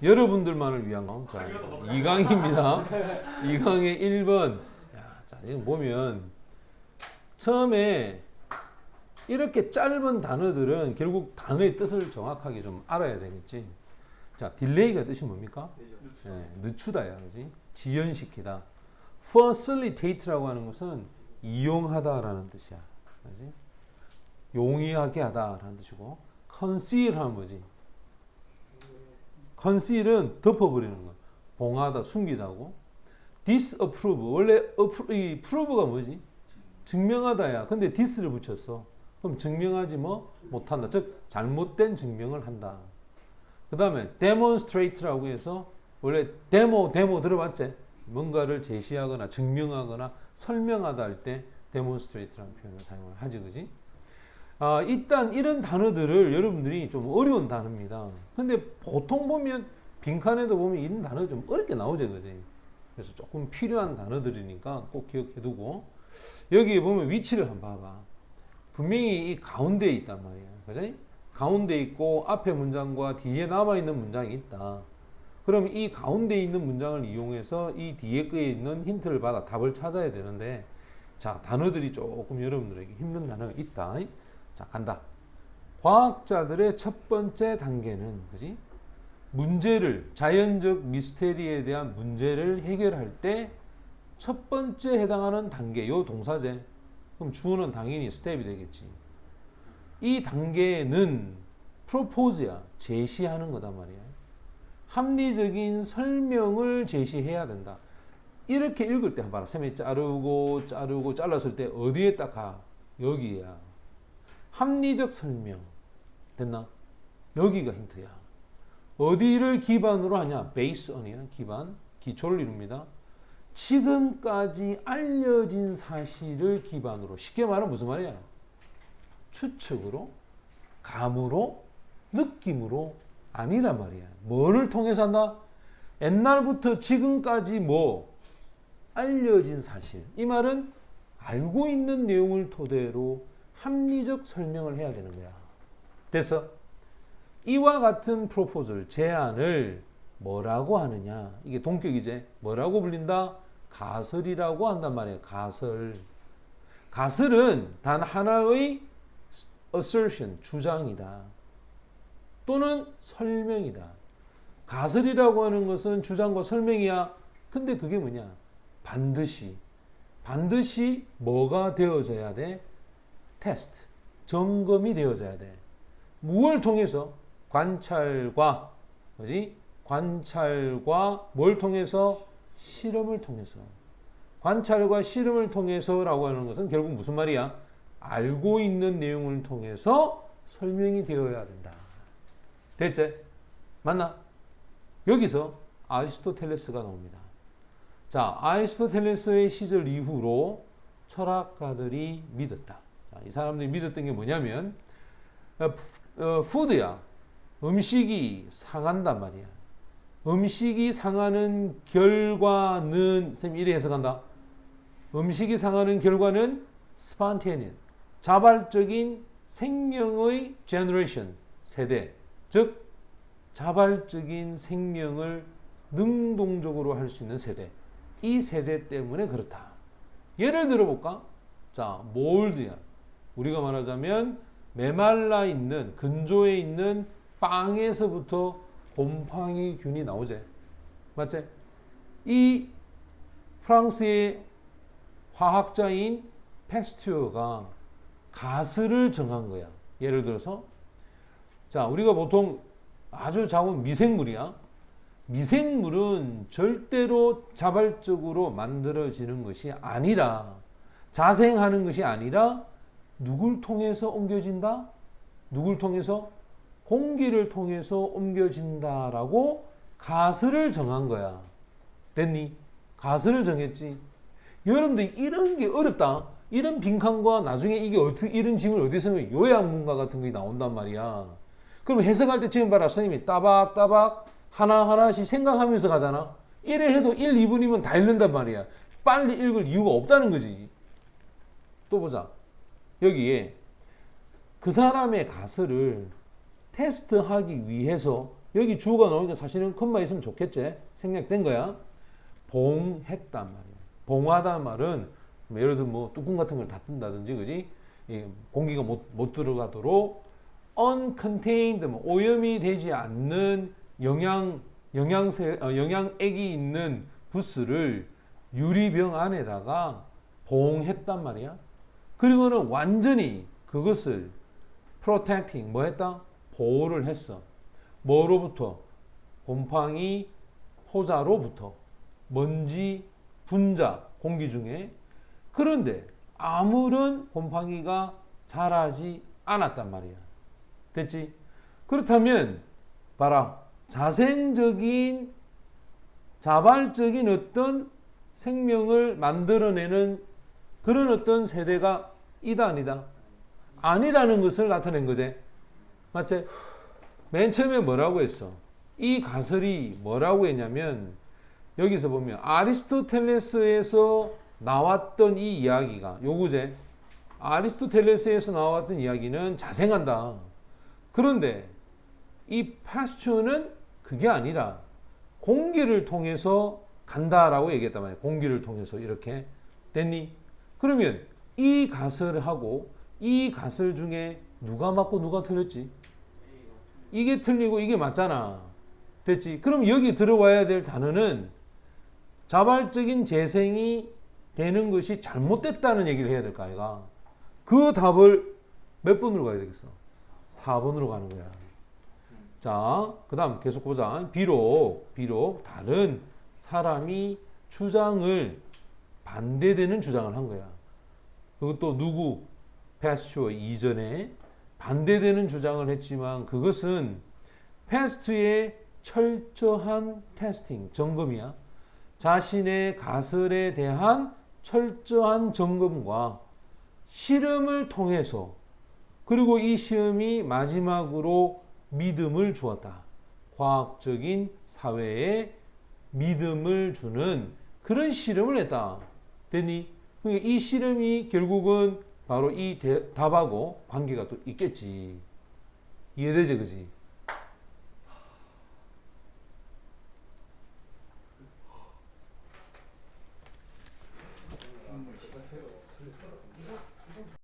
여러분들만을 위한 거. 자, 2강입니다. 2강의 1번. 자, 지금 보면 처음에 이렇게 짧은 단어들은 결국 단어의 뜻을 정확하게 좀 알아야 되겠지. 자, 딜레이가 뜻이 뭡니까? 네, 늦추다야, 그지? 지연시키다. facilitate라고 하는 것은 이용하다라는 뜻이야, 그지? 용이하게 하다라는 뜻이고, conceal하는 뭐지? conceal은 덮어버리는 거, 봉하다, 숨기다고. disapprove, 원래 이 prove가 뭐지? 증명하다야. 근데 this를 붙였어. 그럼 증명하지 뭐 못한다. 즉 잘못된 증명을 한다. 그 다음에 demonstrate라고 해서 원래 데모 들어봤지? 뭔가를 제시하거나 증명하거나 설명하다 할 때 demonstrate라는 표현을 사용을 하지, 그지? 일단 이런 단어들을 여러분들이 좀 어려운 단어입니다. 근데 보통 보면 빈칸에도 보면 이런 단어 좀 어렵게 나오죠, 그지? 그래서 조금 필요한 단어들이니까 꼭 기억해두고, 여기 보면 위치를 한번 봐봐. 분명히 이 가운데에 있단 말이야, 그지? 가운데 있고 앞에 문장과 뒤에 남아있는 문장이 있다. 그럼 이 가운데 있는 문장을 이용해서 이 뒤에 거에 있는 힌트를 받아 답을 찾아야 되는데, 자, 단어들이 조금 여러분들에게 힘든 단어가 있다. 자, 간다. 과학자들의 첫 번째 단계는, 그지? 문제를, 자연적 미스테리에 대한 문제를 해결할 때 첫 번째 해당하는 단계, 요 동사제. 그럼 주어는 당연히 스텝이 되겠지. 이 단계는 propose야. 제시하는 거단 말이야. 합리적인 설명을 제시해야 된다. 이렇게 읽을 때 봐라. 셈에 자르고 잘랐을 때 어디에 딱 가? 여기야. 합리적 설명. 됐나? 여기가 힌트야. 어디를 기반으로 하냐? base on이야. 기반. 기초를 이룹니다. 지금까지 알려진 사실을 기반으로. 쉽게 말하면 무슨 말이야? 추측으로, 감으로, 느낌으로 아니란 말이야. 뭐를 통해서 한다? 옛날부터 지금까지 뭐 알려진 사실. 이 말은 알고 있는 내용을 토대로 합리적 설명을 해야 되는 거야. 됐어? 이와 같은 프로포즈를, 제안을 뭐라고 하느냐? 이게 동격이제. 뭐라고 불린다? 가설이라고 한단 말이에요. 가설. 가설은 단 하나의 assertion, 주장이다. 또는 설명이다. 가설이라고 하는 것은 주장과 설명이야. 근데 그게 뭐냐? 반드시 뭐가 되어져야 돼? 테스트, 점검이 되어져야 돼. 무엇을 통해서? 관찰과, 뭐지? 관찰과 뭘 통해서? 실험을 통해서. 관찰과 실험을 통해서라고 하는 것은 결국 무슨 말이야? 알고 있는 내용을 통해서 설명이 되어야 된다. 됐지? 맞나? 여기서 아리스토텔레스가 나옵니다. 자, 아리스토텔레스의 시절 이후로 철학가들이 믿었다. 자, 이 사람들이 믿었던 게 뭐냐면 푸드야. 음식이 상한단 말이야. 음식이 상하는 결과는, 쌤 이래 해석한다. 음식이 상하는 결과는 spontaneous, 자발적인 생명의 generation, 세대. 즉 자발적인 생명을 능동적으로 할 수 있는 세대. 이 세대 때문에 그렇다. 예를 들어볼까? 자, 몰드야. 우리가 말하자면 메말라 있는, 근조에 있는 빵에서부터 곰팡이 균이 나오지. 맞지? 이 프랑스의 화학자인 패스튜어가 가설을 정한 거야. 예를 들어서, 자, 우리가 보통 아주 작은 미생물이야. 미생물은 절대로 자발적으로 만들어지는 것이 아니라, 자생하는 것이 아니라 누굴 통해서 옮겨진다? 누굴 통해서? 공기를 통해서 옮겨진다라고 가설을 정한 거야. 됐니? 가설을 정했지. 여러분들 이런 게 어렵다. 이런 빈칸과 나중에 이게 어떻게, 이런 질문을 어디서 요약문과 같은 게 나온단 말이야. 그럼 해석할 때 지금 봐라. 선생님이 따박따박 하나하나씩 생각하면서 가잖아. 이래 해도 1, 2분이면 다 읽는단 말이야. 빨리 읽을 이유가 없다는 거지. 또 보자. 여기에 그 사람의 가설을 테스트하기 위해서 여기 주어가 나오니까 사실은 컴마 있으면 좋겠지. 생략된 거야. 봉했단 말이야. 봉하다는 말은 예를 들어 뭐 뚜껑 같은 걸 닫는다든지, 그지? 공기가 못 들어가도록 uncontained, 뭐 오염이 되지 않는 영양액이 있는 부스를 유리병 안에다가 봉했단 말이야. 그리고는 완전히 그것을 protecting, 뭐 했다? 보호를 했어. 뭐로부터? 곰팡이 포자로부터. 먼지, 분자, 공기 중에. 그런데 아무런 곰팡이가 자라지 않았단 말이야. 됐지? 그렇다면 봐라. 자생적인 자발적인 어떤 생명을 만들어내는 그런 어떤 세대가 이다 아니다? 아니라는 것을 나타낸 거지. 맞지? 맨 처음에 뭐라고 했어? 이 가설이 뭐라고 했냐면 여기서 보면 아리스토텔레스에서 나왔던 이 이야기가 요거제. 아리스토텔레스에서 나왔던 이야기는 자생한다. 그런데 이 파스처는 그게 아니라 공기를 통해서 간다라고 얘기했단 말이야. 공기를 통해서 이렇게 됐니? 그러면 이 가설하고 이 가설 중에 누가 맞고 누가 틀렸지? 이게 틀리고 이게 맞잖아. 됐지? 그럼 여기 들어와야 될 단어는 자발적인 재생이 되는 것이 잘못됐다는 얘기를 해야 될까, 아이가? 그 답을 몇 번으로 가야 되겠어? 4번으로 가는 거야. 자, 그 다음 계속 보자. 비록 다른 사람이 주장을 반대되는 주장을 한 거야. 그것도 누구? 패스처 이전에 반대되는 주장을 했지만 그것은 패스트의 철저한 테스팅, 점검이야. 자신의 가설에 대한 철저한 점검과 실험을 통해서 그리고 이 시험이 마지막으로 믿음을 주었다. 과학적인 사회에 믿음을 주는 그런 실험을 했다. 됐니? 그러니까 이 실험이 결국은 바로 이 답하고 관계가 또 있겠지. 이해되지, 그지?